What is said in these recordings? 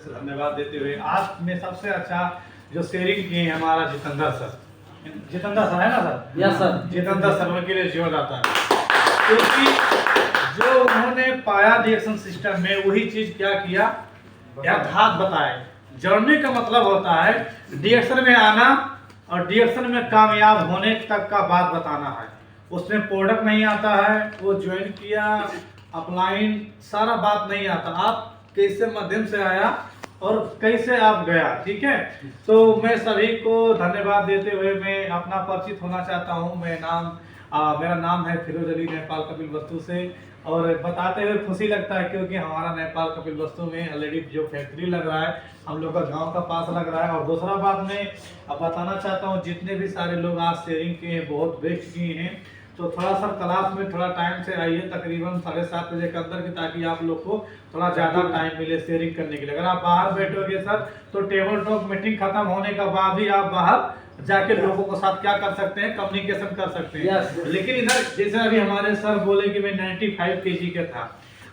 से धन्यवाद देते हुए आज में सबसे अच्छा जो शेयरिंग किए हैं हमारा जितेंद्र सर है ना sir? Yes sir. Jitendra sir के लिए जोर आता है, क्योंकि जो उन्होंने पाया डिएक्शन सिस्टम में वही चीज क्या किया, यथार्थ बताए। जर्नी का मतलब होता है डिएक्शन में आना और डिएक्शन में कामयाब होने तक का बात बताना है। उसमें प्रोडक्ट नहीं आता है, वो ज्वाइन किया, अपलाइन सारा बात नहीं आता, आप कैसे माध्यम से आया और कैसे आप गया। ठीक है, तो मैं सभी को धन्यवाद देते हुए मैं अपना परिचित होना चाहता हूँ। मेरा नाम है फिरोज अली, नेपाल कपिलवस्तु से। और बताते हुए खुशी लगता है क्योंकि हमारा नेपाल कपिलवस्तु में ऑलरेडी जो फैक्ट्री लग रहा है हम लोग का गांव का पास लग रहा है। और दूसरा बात मैं अब बताना चाहता हूँ, जितने भी सारे लोग आज शेयरिंग किए हैं बहुत बेस्ट किए हैं, तो थोड़ा सा क्लास में थोड़ा टाइम से आइए, तकरीबन 7:30 बजे के अंदर, ताकि आप लोग को थोड़ा ज़्यादा टाइम मिले शेयरिंग करने के लिए। अगर आप बाहर बैठोगे सर तो टेबल टॉक मीटिंग खत्म होने के बाद ही आप बाहर जाके लोगों के साथ क्या कर सकते हैं, कम्युनिकेशन कर सकते हैं। लेकिन इधर जैसे अभी हमारे सर बोले कि मैं 95 kg का था,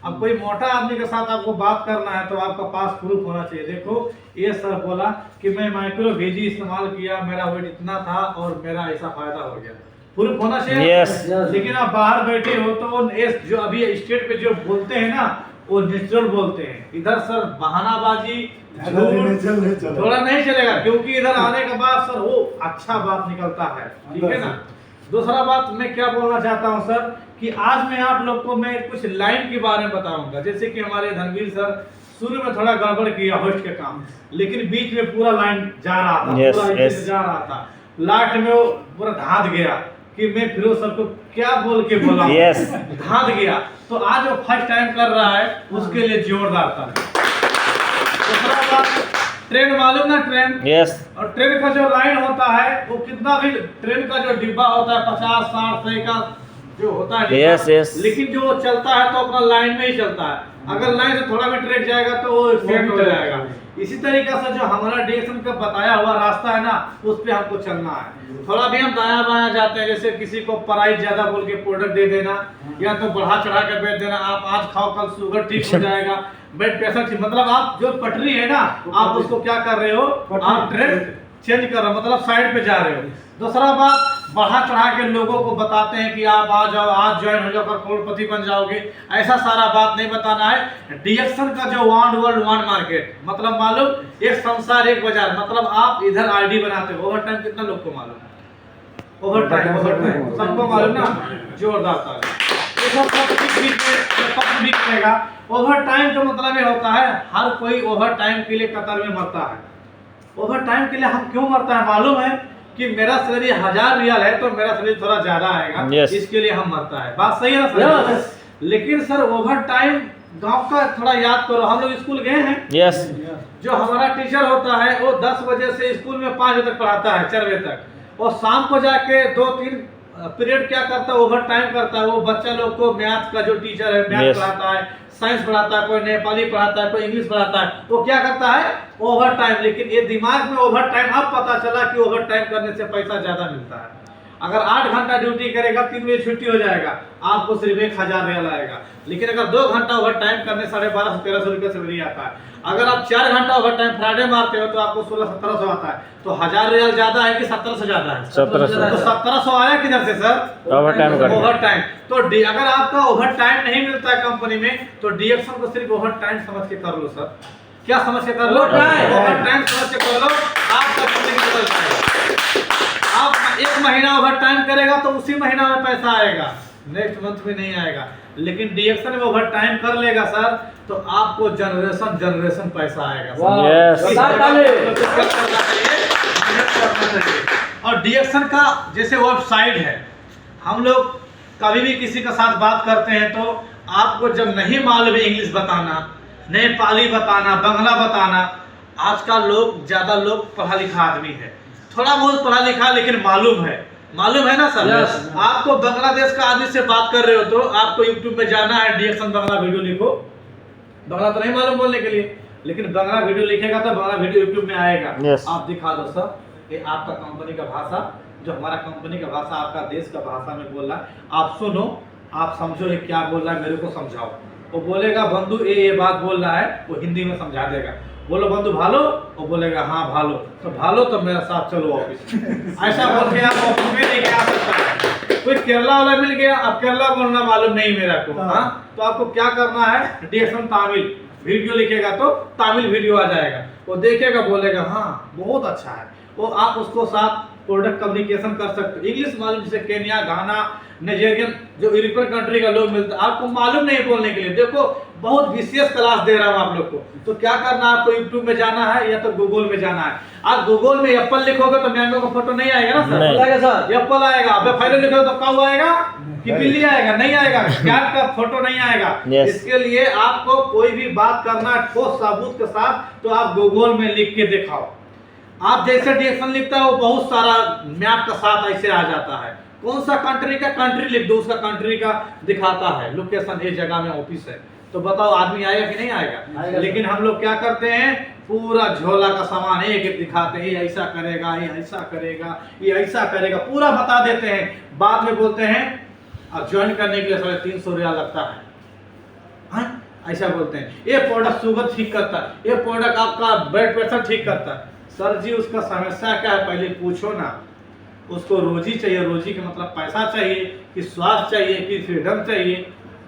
अब कोई मोटा आदमी के साथ आपको बात करना है तो आपका पास प्रूफ होना चाहिए। देखो ये सर बोला कि मैं माइक्रो भेजी इस्तेमाल किया, मेरा वेट इतना था और मेरा ऐसा फायदा हो गया, प्रूफ होना चाहिए। लेकिन आप बाहर बैठे हो तो जो अभी स्टेट पे जो बोलते हैं ना वो नेचुरल बोलते हैं। इधर सर बहानाबाजी थोड़ा नहीं चलेगा, क्योंकि इधर आने के बाद सर वो अच्छा बात निकलता है। ठीक है ना। दूसरा बात मैं क्या बोलना चाहता हूँ सर, कि आज मैं आप लोग को मैं कुछ लाइन के बारे में बताऊंगा। जैसे कि हमारे धनवीर सर शुरू में थोड़ा गड़बड़ किया होस्ट के काम, लेकिन बीच में पूरा लाइन जा रहा था, पूरा जा रहा था, लास्ट में वो पूरा धाद गया कि मैं फिरोज सर को क्या बोल के बोला, धाद गया। तो आज वो फर्स्ट टाइम कर रहा है, उसके लिए जोरदार था। दूसरा बात, ट्रेन मालूम ना, ट्रेन और ट्रेन का जो लाइन होता है वो कितना भी ट्रेन का जो डिब्बा होता है 50, 60, 100 का जो होता है, लेकिन जो चलता है तो अपना लाइन में ही चलता है। अगर लाइन से थोड़ा भी ट्रैक जाएगा तो वो फेल हो जाएगा। इसी तरीके से जो हमारा डिएक्शन का बताया हुआ रास्ता है ना, उस पे हमको चलना है। थोड़ा भी हम दाया बाया जाते हैं, जैसे किसी को प्राइस ज्यादा बोल के प्रोडक्ट दे देना, या तो बढ़ा चढ़ा के बेच देना, आप आज खाओ कल शुगर ठीक हो जाएगा, ब्लड प्रेशर ठीक, मतलब आप जो पटरी है ना आप उसको क्या कर रहे हो, आप ट्रेन चेंज कर रहे हो, मतलब साइड पे जा रहे हो। दूसरा बात, बढ़ा चढ़ा के लोगों को बताते हैं कि आप आ जाओ, आज ज्वाइन हो जाओ, करोड़पति बन जाओगे, ऐसा सारा बात नहीं बताना है। डिएक्शन का जो वन वर्ल्ड वन मार्केट, मतलब मालूम एक संसार एक बाजार, मतलब आप इधर आईडी बनाते हो। ओवर टाइम कितना लोग को मालूम? ओवर टाइम सबको मालूम ना, जोरदार ताली। ओवर टाइम का मतलब ये होता है हर कोई ओवर टाइम के लिए कतर में मरता है। ओवर टाइम के लिए हम क्यों मरता है मालूम है? कि मेरा सैलरी 1000 रियाल है तो मेरा सैलरी थोड़ा ज्यादा आएगा, इसके लिए हम मरता है। बात सही है ना सर? लेकिन सर ओवर टाइम गांव का थोड़ा याद करो, हम लोग स्कूल गए हैं। जो हमारा टीचर होता है वो 10 बजे से स्कूल में 5 बजे तक पढ़ाता है, 4 बजे तक, और शाम को जाके 2-3 पीरियड क्या करता है, ओवर टाइम करता है। वो बच्चा लोग को मैथ का जो टीचर है मैथ पढ़ाता है, साइंस पढ़ाता है, कोई नेपाली पढ़ाता है, कोई इंग्लिश पढ़ाता है, वो क्या करता है, ओवर टाइम। लेकिन ये दिमाग में ओवर टाइम अब पता चला कि ओवर टाइम करने से पैसा ज्यादा मिलता है। अगर 8 घंटा ड्यूटी करेगा 3 बजे छुट्टी हो जाएगा, आपको सिर्फ 1000 रियाल आएगा। लेकिन अगर 2 घंटा ओवर टाइम करने 1250 से 1300 रुपये सैलरी आता है। अगर आप 4 घंटा ओवर टाइम फ्राइडे मारते हो तो आपको 1600-1700 आता है। तो 1000 रियाल ज्यादा है कि 1700 ज्यादा है? 1700। तो 1700 आया किधर से सर? Over time. तो अगर आपका ओवर टाइम नहीं मिलता है कंपनी में तो डिएक्शन को सिर्फ ओवर टाइम समझ के कर लो सर। क्या समझ के कर लो? ओवर टाइम समझ के कर लो, आपका कंपनी बदल जाएगा। आप 1 महीना ओवर टाइम करेगा तो उसी महीना में पैसा आएगा, नेक्स्ट मंथ में नहीं आएगा। लेकिन डिएक्शन में ओवर टाइम कर लेगा सर तो आपको जनरेशन पैसा आएगा। और डिएक्शन का जैसे वेबसाइट है, हम लोग कभी भी किसी के साथ बात करते हैं तो आपको जब नहीं मालूम है इंग्लिश बताना, नेपाली बताना, बंगला बताना, आज का लोग ज्यादा लोग पढ़ा लिखा आदमी है, थोड़ा बहुत पढ़ा लिखा लेकिन मालूम है ना सर? आपको बांग्लादेश का आदमी से बात कर रहे हो तो आपको यूट्यूब में जाना है, डिएक्शन बांग्ला वीडियो लिखो। बांग्ला तो नहीं मालूम बोलने के लिए, लेकिन बांग्ला वीडियो लिखेगा तो बांग्ला वीडियो यूट्यूब में आएगा। आप दिखा दो सर, ये आपका कंपनी का भाषा, जो हमारा कंपनी का भाषा आपका देश का भाषा में बोल रहा है, आप सुनो, आप समझो ये क्या बोल रहा है, मेरे को समझाओ। वो बोलेगा बंधु ये बात बोल रहा है, वो हिंदी में समझा देगा। बोलो बंधु भालो, वो बोलेगा हाँ भालो, तो भालो तो मेरे साथ चलो ऑफिस। ऐसा बोल के आप ऑफिस में नहीं आ सकता है। कोई केरला वाला मिल गया, अब केरला बोलना मालूम नहीं मेरा को, हाँ, तो आपको क्या करना है, डीएक्शन तमिल वीडियो लिखेगा तो तमिल वीडियो आ जाएगा, वो देखेगा बोलेगा हाँ बहुत अच्छा है, वो आप उसको साथ प्रोडक्ट कम्युनिकेशन कर सकते हो। इंग्लिश मालूम, जैसे केन्या, घाना, नाइजीरियन, जो यूरोपियन कंट्री का लोग मिलता है, आपको मालूम नहीं बोलने के लिए, देखो बहुत विशेष क्लास दे रहा हूँ आप लोग को। तो क्या करना है, आपको यूट्यूब में जाना है या तो गूगल में जाना है। आप गूगल में एप्पल लिखोगे तो मैंगो का फोटो नहीं आएगा ना सर, एप्पल आएगा। अब फाइल लिखोगे तो काऊ आएगा कि बिल्ली आएगा, नहीं आएगा, कैट का फोटो नहीं आएगा। इसके लिए आपको कोई भी बात करना है ठोस सबूत के साथ, तो आप गूगल में लिख के दिखाओ। आप जैसे डीएक्शन लिखता है वो बहुत सारा मैप का साथ ऐसे आ जाता है, कौन सा कंट्री का, कंट्री लिख दो, उसका कंट्री का दिखाता है, लोकेशन ये जगह में ऑफिस है, तो बताओ आदमी आएगा कि नहीं आएगा। लेकिन हम लोग क्या करते हैं, पूरा झोला का सामान एक एक दिखाते हैं, ये ऐसा करेगा, ये ऐसा करेगा, ये ऐसा करेगा, पूरा बता देते हैं। बाद में बोलते हैं अब ज्वाइन करने के लिए 350 रुपया लगता है, हाँ? ऐसा बोलते हैं। ये प्रोडक्ट शुगर ठीक करता है, ये प्रोडक्ट आपका ब्लड प्रेशर ठीक करता है। सर जी उसका समस्या क्या है पहले पूछो ना। उसको रोजी चाहिए, रोजी का मतलब पैसा चाहिए कि स्वास्थ्य चाहिए कि फ्रीडम चाहिए,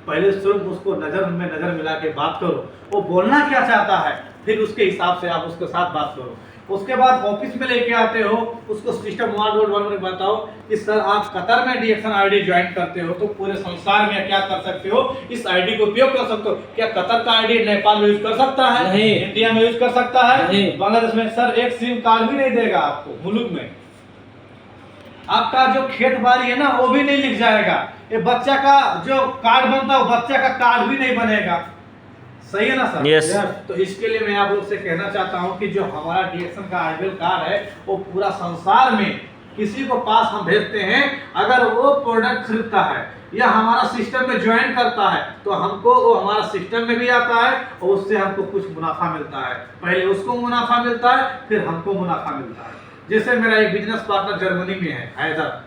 पहले सिर्फ उसको नजर में नजर मिला के बात करो, वो बोलना क्या चाहता है, फिर उसके हिसाब से आप उसके साथ बात करो। उसके बाद ऑफिस में लेके आते हो, उसको सिस्टम 1.1 में बताओ कि सर आप कतर में डीएक्शन आईडी ज्वाइन करते हो तो पूरे संसार में क्या कर सकते हो, इस आईडी को उपयोग कर सकते हो। क्या कतर का आईडी नेपाल में यूज कर सकता है? नहीं। इंडिया में यूज कर सकता है? नहीं। बांग्लादेश में सर एक सिम कार्ड भी नहीं देगा आपको, मुल्क में आपका जो खेत बाड़ी है ना वो भी नहीं लिख जाएगा, ये बच्चा का जो कार्ड बनता है बच्चा का कार्ड भी नहीं बनेगा। सही है ना सर? yes. तो इसके लिए मैं आप लोग से कहना चाहता हूं कि जो हमारा डीएक्शन का आईडीएल कार्ड है वो पूरा संसार में किसी को पास हम भेजते हैं, अगर वो प्रोडक्ट खरीदता है या हमारा सिस्टम में ज्वाइन करता है तो हमको वो हमारा सिस्टम में भी आता है और उससे हमको कुछ मुनाफा मिलता है। पहले उसको मुनाफा मिलता है फिर हमको मुनाफा मिलता है। जैसे मेरा एक बिजनेस पार्टनर जर्मनी में है, हैदर,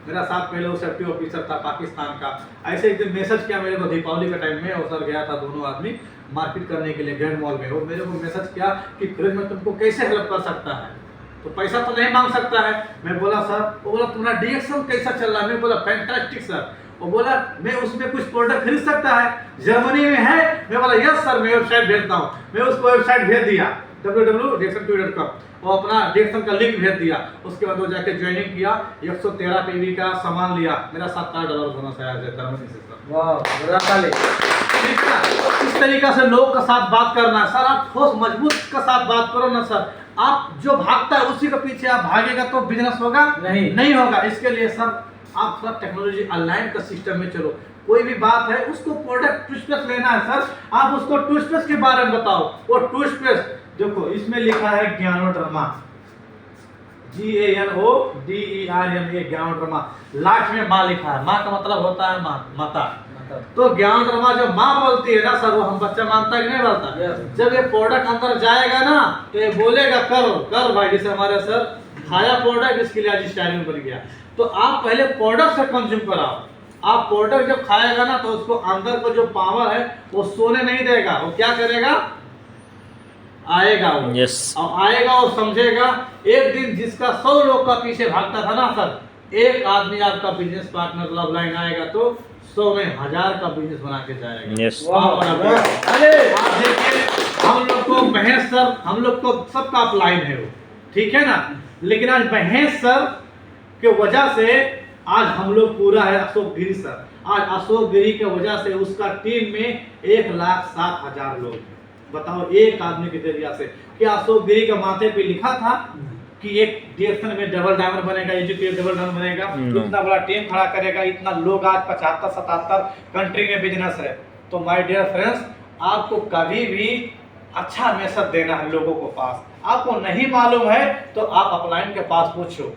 मेरा साथ पहले वो सेफ्टी ऑफिसर था पाकिस्तान का। ऐसे एक दिन मैसेज किया मेरे को दीपावली का टाइम में, और सर गया था दोनों आदमी मार्केट करने के लिए ग्रैंड मॉल में, वो मेरे को मैसेज किया कि फिर मैं तुमको कैसे हेल्प कर सकता है, तो पैसा तो नहीं मांग सकता है। मैं बोला सर, वो बोला तुम्हारा डीएक्शन कैसा चल रहा है? मैं बोला फैंटास्टिक सर। वो बोला मैं उसमें कुछ प्रोडक्ट खरीद सकता है, जर्मनी में है? मैं बोला यस सर, मैं वेबसाइट भेजता हूँ। मैं उसको वेबसाइट भेज दिया www.dxon2.com, वो अपना डीएक्शन का लिंक भेज दिया। उसके बाद वो जाके ज्वाइनिंग किया, 113 पीवी का सामान लिया, मेरा $7 बोनस आया जर्मनी से सर। वाह, इस तरीका से लोग का साथ बात करना है सर। आप ठोस मजबूत का साथ बात करो ना सर। आप जो भागता है उसी के पीछे आप भागेगा तो बिजनेस होगा? नहीं होगा। इसके लिए सर आप थोड़ा टेक्नोलॉजी ऑनलाइन का सिस्टम में चलो। कोई भी बात है उसको प्रोडक्ट टूथपेस्ट लेना है सर, आप उसको टूथपेस्ट के बारे में बताओ। वो टूथपेस्ट देखो इसमें लिखा है ज्ञानोडर्मा, GANODERMA, ज्ञानोडर्मा। लास्ट में माँ लिखा है, माँ का मतलब होता है माता। तो ज्ञानोडर्मा जो माँ बोलती है ना सर, वो हम बच्चा मानता है कि नहीं बोलता? जब ये प्रोडक्ट अंदर जाएगा ना तो ये बोलेगा कर भाई, जैसे हमारे सर खाया प्रोडक्ट, इसके लिए आज स्टाइलिंग बन गया। तो आप पहले प्रोडक्ट से कंज्यूम कराओ। आप प्रोडक्ट जब खाएगा ना तो उसको अंदर को जो पावर है वो सोने नहीं देगा, वो क्या करेगा, आएगा वो। yes. और आएगा वो समझेगा। एक दिन जिसका 100 लोग का पीछे भागता था ना सर, एक आदमी आपका बिजनेस पार्टनर लव लाइन आएगा तो 100 में 1000 का बिजनेस बना के जाएगा। yes. अरे आप देखिए, हम लोग को महेश सर, हम लोग को सबका अपलाइन है वो, ठीक है ना, लेकिन आज महेश सर के वजह से आज हम लोग पूरा है अशोक गिरी सर। आज अशोक गिरी के वजह से उसका टीम में 1,07,000 लोग। बताओ एक आदमी के जरिया से। क्या अशोक गिरी के माथे पे लिखा था कि एक डीएक्शन में डबल डायमंड बनेगा, एजुकेट डबल डायमंड बनेगा, इतना बड़ा टीम खड़ा करेगा, इतना लोग आज 75-77 कंट्री में बिजनेस है। तो माय डियर फ्रेंड्स, आपको कभी भी अच्छा मैसेज देना है लोगों को पास। आपको नहीं मालूम है तो आप अपलाइन के पास पूछो,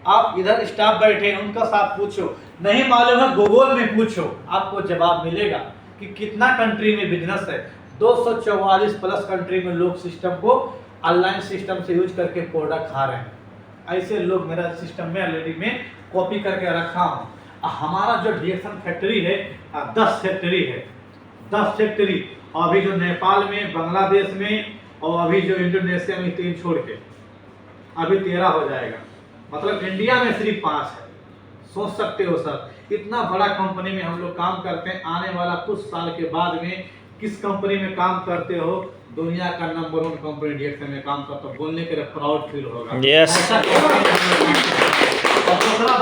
आप इधर स्टाफ बैठे हैं उनका साथ पूछो, नहीं मालूम है गूगल में पूछो, आपको जवाब मिलेगा कि कितना कंट्री में बिजनेस है। 244 प्लस कंट्री में लोग सिस्टम को ऑनलाइन सिस्टम से यूज करके प्रोडक्ट खा रहे हैं। ऐसे लोग मेरा सिस्टम में ऑलरेडी में कॉपी करके रखा हूँ। हमारा जो डीएक्शन फैक्ट्री है 10 फैक्ट्री है, 10 फैक्ट्री। अभी जो नेपाल में, बांग्लादेश में और अभी जो इंडोनेशिया में 3 छोड़ के अभी 13 हो जाएगा, मतलब इंडिया में सिर्फ 5 है। सोच सकते हो सर, इतना बड़ा कंपनी में हम लोग काम करते हैं। आने वाला कुछ साल के बाद में किस कंपनी में काम करते हो, दुनिया का नंबर 1 कंपनी DXM में काम करते हो, बोलने के लिए प्राउड फील होगा। Yes. ऐसा कंपनी में हम लोग काम करते हैं। और दूसरा